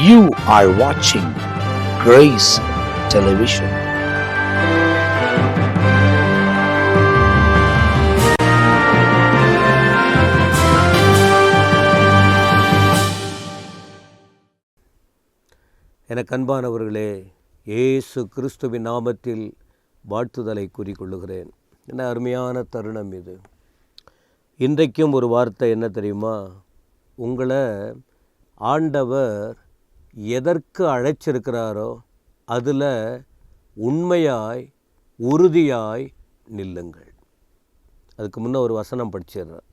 You are watching Grace Television. எனக்கு அன்பானவர்களே, இயேசு கிறிஸ்துவின் நாமத்தில் வாழ்த்துதலை கூறிக்கொள்ளுகிறேன். என்ன அருமையான தருணம் இது. இன்றைக்கும் ஒரு வார்த்தை என்ன தெரியுமா? உங்களை ஆண்டவர் எதற்கு அழைச்சிருக்கிறாரோ அதில் உண்மையாய் உறுதியாய் நில்லுங்கள். அதுக்கு முன்ன ஒரு வசனம் படிச்சிடுறேன்.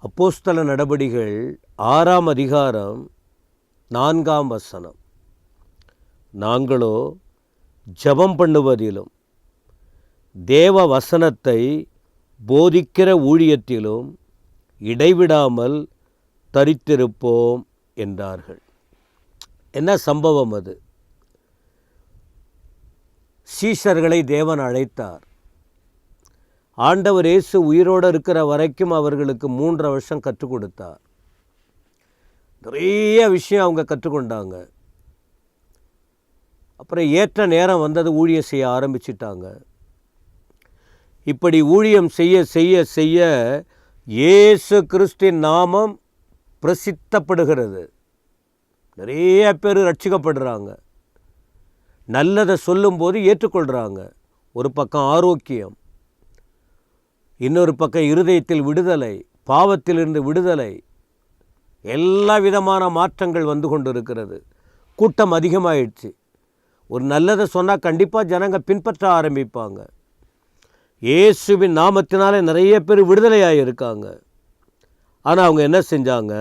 அப்போஸ்தல நடபடிகள் 6ஆம் அதிகாரம் 4ஆம் வசனம். நாங்களோ ஜெபம் பண்ணுவதிலும் தேவ வசனத்தை போதிக்கிற ஊழியத்திலும் இடைவிடாமல் தரித்திருப்போம் என்றார்கள். என்ன சம்பவம் அது? சீஷர்களை தேவன் அழைத்தார். ஆண்டவர் இயேசு உயிரோடு இருக்கிற வரைக்கும் அவர்களுக்கு 3 வருஷம் கற்றுக் கொடுத்தார். நிறைய விஷயம் அவங்க கற்றுக்கொண்டாங்க. அப்புறம் ஏற்ற நேரம் வந்தது, ஊழியம் செய்ய ஆரம்பிச்சிட்டாங்க. இப்படி ஊழியம் செய்ய செய்ய செய்ய இயேசு கிறிஸ்துவின் நாமம் பிரசித்தப்படுகிறது. நிறைய பேர் ரட்சிக்கப்படுறாங்க. நல்லதை சொல்லும்போது ஏற்றுக்கொள்கிறாங்க. ஒரு பக்கம் ஆரோக்கியம், இன்னொரு பக்கம் இருதயத்தில் விடுதலை, பாவத்திலிருந்து விடுதலை, எல்லா விதமான மாற்றங்கள் வந்து கொண்டு இருக்கிறது. கூட்டம் அதிகமாகிடுச்சு. ஒரு நல்லதை சொன்னால் கண்டிப்பாக ஜனங்க பின்பற்ற ஆரம்பிப்பாங்க. இயேசுவின் நாமத்தினாலே நிறைய பேர் விடுதலையாக இருக்காங்க. ஆனால் அவங்க என்ன செஞ்சாங்க?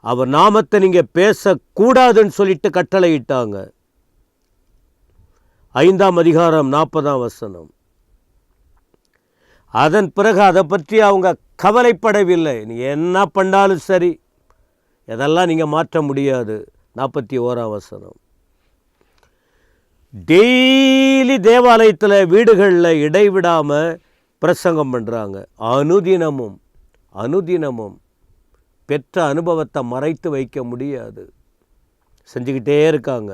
அவர் நாமத்தை நீங்கள் பேசக்கூடாதுன்னு சொல்லிட்டு கட்டளையிட்டாங்க. 5ஆம் அதிகாரம் 40ஆம் வசனம். அதன் பிறகு அதை பற்றி அவங்க கவலைப்படவில்லை. நீ என்ன பண்ணாலும் சரி, இதெல்லாம் நீங்கள் மாற்ற முடியாது. 41ஆம் வசனம். டெய்லி தேவாலயத்தில் வீடுகளில் இடைவிடாமல் பிரசங்கம் பண்ணுறாங்க. அனுதினமும் பெற்ற அனுபவத்தை மறைத்து வைக்க முடியாது. செஞ்சுக்கிட்டே இருக்காங்க.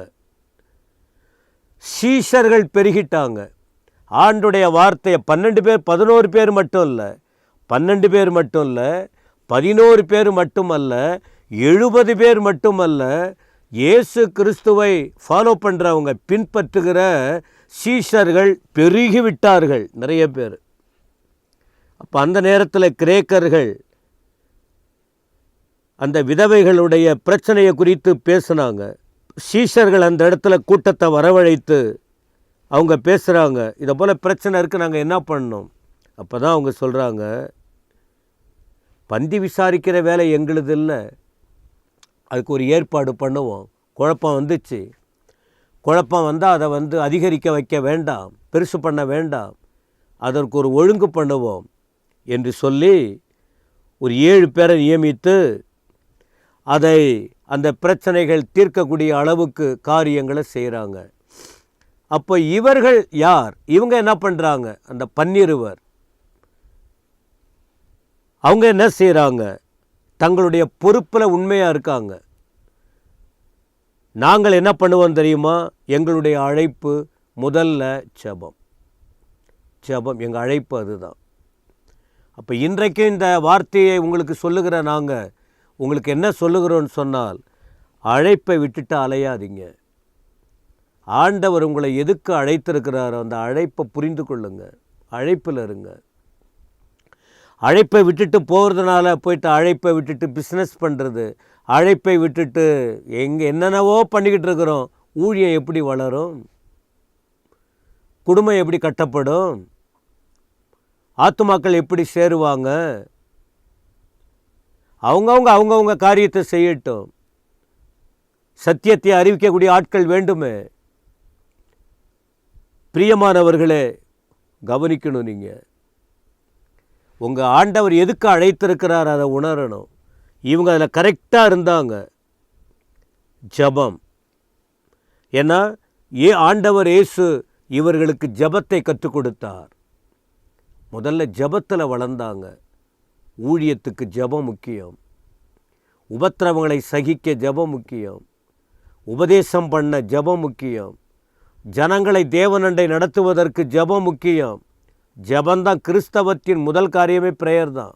சீஷர்கள் பெருகிட்டாங்க. ஆண்டுடைய வார்த்தையை 12 பேர் 11 பேர் மட்டும் இல்லை, 12 பேர் மட்டும் இல்லை, 11 பேர் மட்டுமல்ல, 70 பேர் மட்டுமல்ல, இயேசு கிறிஸ்துவை ஃபாலோ பண்ணுறவங்க, பின்பற்றுகிற சீஷர்கள் பெருகிவிட்டார்கள் நிறைய பேர். அப்போ அந்த நேரத்தில் கிரேக்கர்கள் அந்த விதவைகளுடைய பிரச்சனையை குறித்து பேசுனாங்க. சீஷர்கள் அந்த இடத்துல கூட்டத்தை வரவழைத்து அவங்க பேசுகிறாங்க, இதை போல் பிரச்சனை இருக்குது, நாங்கள் என்ன பண்ணணும்? அப்போ தான் அவங்க சொல்கிறாங்க, பந்தி விசாரிக்கிற வேலை எங்களுது இல்லை, அதுக்கு ஒரு ஏற்பாடு பண்ணுவோம். குழப்பம் வந்துச்சு, குழப்பம் வந்தால் அதை அதிகரிக்க வைக்க வேண்டாம், பெருசு பண்ண வேண்டாம், அதற்கு ஒரு ஒழுங்கு பண்ணுவோம் என்று சொல்லி ஒரு 7 பேரை நியமித்து அதை அந்த பிரச்சனைகள் தீர்க்கக்கூடிய அளவுக்கு காரியங்களை செய்கிறாங்க. அப்போ இவர்கள் யார்? இவங்க என்ன பண்ணுறாங்க? அந்த 12 அவங்க என்ன செய்கிறாங்க? தங்களுடைய பொறுப்பில் உண்மையாக இருக்காங்க. நாங்கள் என்ன பண்ணுவோம் தெரியுமா? எங்களுடைய அழைப்பு முதல்ல ஜெபம். எங்கள் அழைப்பு அதுதான். அப்போ இன்றைக்கு இந்த வார்த்தையை உங்களுக்கு சொல்லுகிற நாங்கள் உங்களுக்கு என்ன சொல்லுகிறோன்னு சொன்னால், அழைப்பை விட்டுட்டு அலையாதீங்க. ஆண்டவர் உங்களை எதுக்கு அழைத்திருக்கிறாரோ அந்த அழைப்பை புரிந்து கொள்ளுங்க, அழைப்பில் இருங்க. அழைப்பை விட்டுட்டு போகிறதுனால போயிட்டு அழைப்பை விட்டுட்டு பிஸ்னஸ் பண்ணுறது, அழைப்பை விட்டுட்டு என்னென்னவோ பண்ணிக்கிட்டு இருக்கிறோம். ஊழியம் எப்படி வளரும்? குடும்பம் எப்படி கட்டப்படும்? ஆத்துமாக்கள் எப்படி சேருவாங்க? அவங்கவுங்க காரியத்தை செய்யட்டும். சத்தியத்தை அறிவிக்கக்கூடிய ஆட்கள் வேண்டுமே. பிரியமானவர்களே, கவனிக்கணும். நீங்கள் உங்கள் ஆண்டவர் எதுக்கு அழைத்திருக்கிறார் அதை உணரணும். இவங்க அதில் கரெக்டாக இருந்தாங்க. ஜெபம். ஏன்னா ஆண்டவர் இயேசு இவர்களுக்கு ஜெபத்தை கற்றுக் கொடுத்தார். முதல்ல ஜெபத்தில் வளர்ந்தாங்க. ஊழியத்துக்கு ஜெபம் முக்கியம். உபத்திரவங்களை சகிக்க ஜெபம் முக்கியம். உபதேசம் பண்ண ஜெபம் முக்கியம். ஜனங்களை தேவனண்டை நடத்துவதற்கு ஜெபம் முக்கியம். ஜெபந்தான் கிறிஸ்தவத்தின் முதல் காரியமே ப்ரேயர் தான்.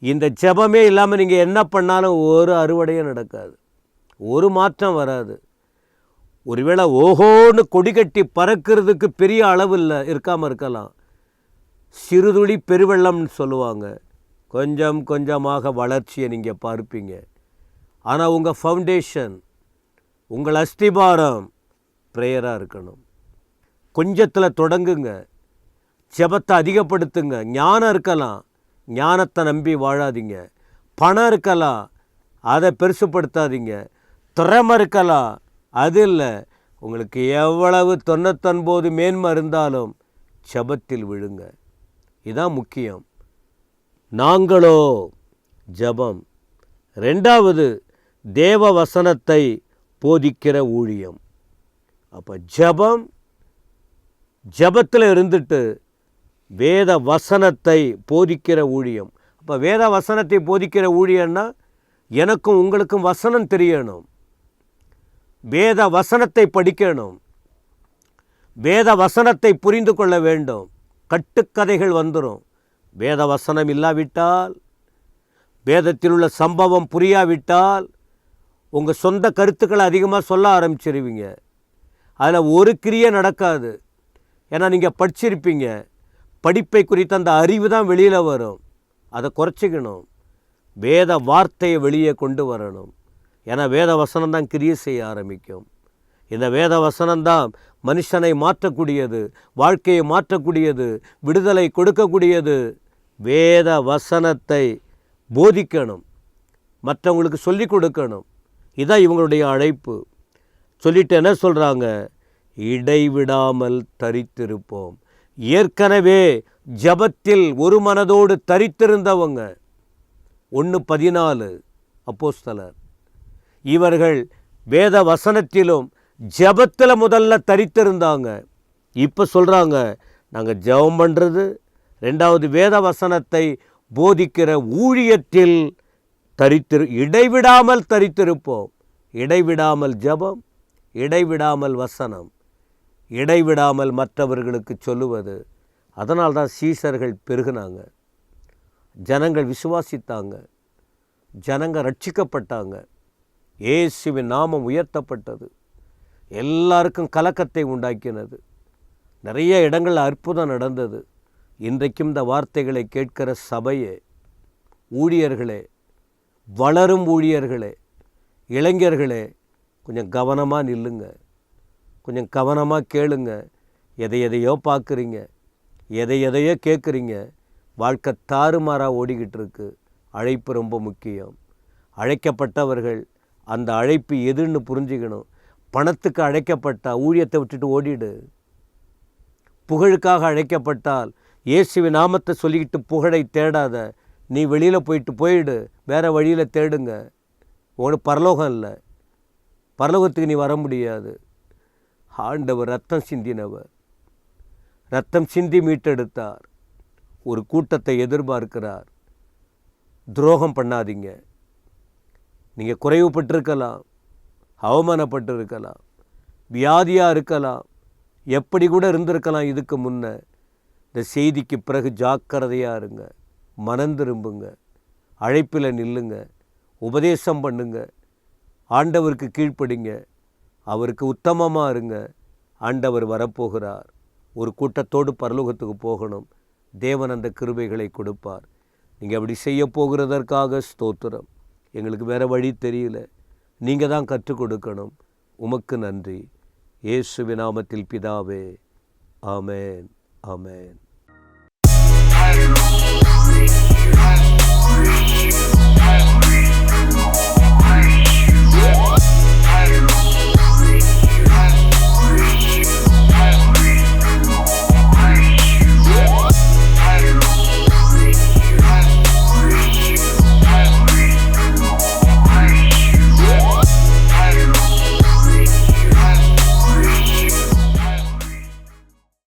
இந்த ஜெபமே இல்லாமல் நீங்கள் என்ன பண்ணாலும் ஒரு அறுவடையும் நடக்காது, ஒரு மாற்றம் வராது. ஒருவேளை ஓஹோன்னு கொடி கட்டி பறக்கிறதுக்கு பெரிய அளவு இல்லை, இருக்காமல் இருக்கலாம். சிறுதுளி பெருவெள்ளம்னு சொல்லுவாங்க. கொஞ்சம் கொஞ்சமாக வளர்ச்சியை நீங்கள் பார்ப்பீங்க. ஆனால் உங்கள் ஃபவுண்டேஷன், உங்கள் அஸ்திபாரம் ப்ரேயராக இருக்கணும். கொஞ்சத்தில் தொடங்குங்க, ஜெபத்தை அதிகப்படுத்துங்க. ஞானம் இருக்கலாம், ஞானத்தை நம்பி வாழாதீங்க. பணம் இருக்கலாம், அதை பெருசுப்படுத்தாதீங்க. திறமை இருக்கலாம், அது இல்லை. உங்களுக்கு எவ்வளவு 99 மேன்மை இருந்தாலும் ஜெபத்தில் விழுங்க. இதுதான் முக்கியம். நாங்களோ ஜெபம். 2வது தேவ வசனத்தை போதிக்கிற ஊழியம். அப்போ ஜெபத்தில் இருந்துட்டு வேத வசனத்தை போதிக்கிற ஊழியம். அப்போ வேத வசனத்தை போதிக்கிற ஊழியம்னா எனக்கும் உங்களுக்கும் வசனம் தெரியணும், வேத வசனத்தை படிக்கணும், வேத வசனத்தை புரிந்து கொள்ள வேண்டும். கட்டுக்கதைகள் வந்துடும். வேத வசனம் இல்லாவிட்டால், வேதத்தில் உள்ள சம்பவம் புரியாவிட்டால் உங்கள் சொந்த கருத்துக்களை அதிகமாக சொல்ல ஆரம்பிச்சிருவீங்க. அதில் ஒரு கிரியை நடக்காது. ஏன்னா நீங்கள் படிச்சிருப்பீங்க. படிப்பை குறித்த அந்த அறிவு தான் வெளியில் வரும். அதை குறைச்சிக்கணும். வேத வார்த்தையை வெளியே கொண்டு வரணும். ஏன்னா வேத வசனம் தான் கிரியை செய்ய ஆரம்பிக்கும். இந்த வேத வசனம்தான் மனுஷனை மாற்றக்கூடியது, வாழ்க்கையை மாற்றக்கூடியது, விடுதலை கொடுக்கக்கூடியது. வேத வசனத்தை போதிக்கணும், மற்றவங்களுக்கு சொல்லி கொடுக்கணும். இதான் இவங்களுடைய அழைப்பு. சொல்லிட்டு என்ன சொல்கிறாங்க? இடைவிடாமல் தரித்திருப்போம். ஏற்கனவே ஜெபத்தில் ஒரு மனதோடு தரித்திருந்தவங்க. 1:14 அப்போஸ்தலர். இவர்கள் வேத வசனத்திலும் ஜெபத்தில் முதல்ல தரித்திருந்தாங்க. இப்போ சொல்கிறாங்க, நாங்கள் ஜெபம் பண்ணுறது, 2வது வேத வசனத்தை போதிக்கிற ஊழியத்தில் இடைவிடாமல் தரித்திருப்போம். இடைவிடாமல் ஜெபம், இடைவிடாமல் வசனம், இடைவிடாமல் மற்றவர்களுக்கு சொல்லுவது. அதனால்தான் சீஷர்கள் பெருகினாங்க, ஜனங்கள் விசுவாசித்தாங்க, ஜனங்கள் ரட்சிக்கப்பட்டாங்க, இயேசுவின் நாமம் உயர்த்தப்பட்டது. எல்லாருக்கும் கலக்கத்தை உண்டாக்கினது. நிறைய இடங்களில் அற்புதம் நடந்தது. இன்றைக்கும் இந்த வார்த்தைகளை கேட்கிற சபையே, ஊழியர்களே, வளரும் ஊழியர்களே, இளைஞர்களே, கொஞ்சம் கவனமாக நில்லுங்க, கொஞ்சம் கவனமாக கேளுங்க. எதையோ பார்க்குறீங்க, எதையோ கேட்குறீங்க. வாழ்க்கை தாறுமாறாக ஓடிக்கிட்டு இருக்கு. அழைப்பு ரொம்ப முக்கியம். அழைக்கப்பட்டவர்கள் அந்த அழைப்பு எதுன்னு புரிஞ்சுக்கணும். பணத்துக்கு அழைக்கப்பட்டா ஊழியத்தை விட்டுட்டு ஓடிடு. புகழுக்காக அழைக்கப்பட்டால் இயேசுவின் நாமத்தை சொல்லிக்கிட்டு புகழை தேடாத. நீ வெளியில் போயிடு, வேறு வழியில் தேடுங்க. உனக்கு பரலோகம் இல்லை, பரலோகத்துக்கு நீ வர முடியாது. ஆண்டவர் ரத்தம் சிந்தினவர், ரத்தம் சிந்தி மீட்டெடுத்தார். ஒரு கூட்டத்தை எதிர்பார்க்கிறார். துரோகம் பண்ணாதீங்க. நீங்கள் குறைவுபட்டிருக்கலாம், அவமானப்பட்டிருக்கலாம், வியாதியாக இருக்கலாம், எப்படி கூட இருந்திருக்கலாம் இதுக்கு முன்னே. இந்த செய்திக்கு பிறகு ஜாக்கிரதையாக இருங்க, மனம் திரும்புங்க, அழைப்பில் நில்லுங்க, உபதேசம் பண்ணுங்க, ஆண்டவருக்கு கீழ்ப்படிங்க, அவருக்கு உத்தமமாக இருங்க. ஆண்டவர் வரப்போகிறார். ஒரு கூட்டத்தோடு பரலோகத்துக்கு போகணும். தேவன் அந்த கிருபைகளை கொடுப்பார். நீங்கள் அப்படி செய்ய போகிறதற்காக ஸ்தோத்திரம். எங்களுக்கு வேறு வழி தெரியல, நீங்கள் தான் கற்றுக் கொடுக்கணும். உமக்கு நன்றி. இயேசுவின் நாமத்தில் பிதாவே, ஆமென், ஆமென்.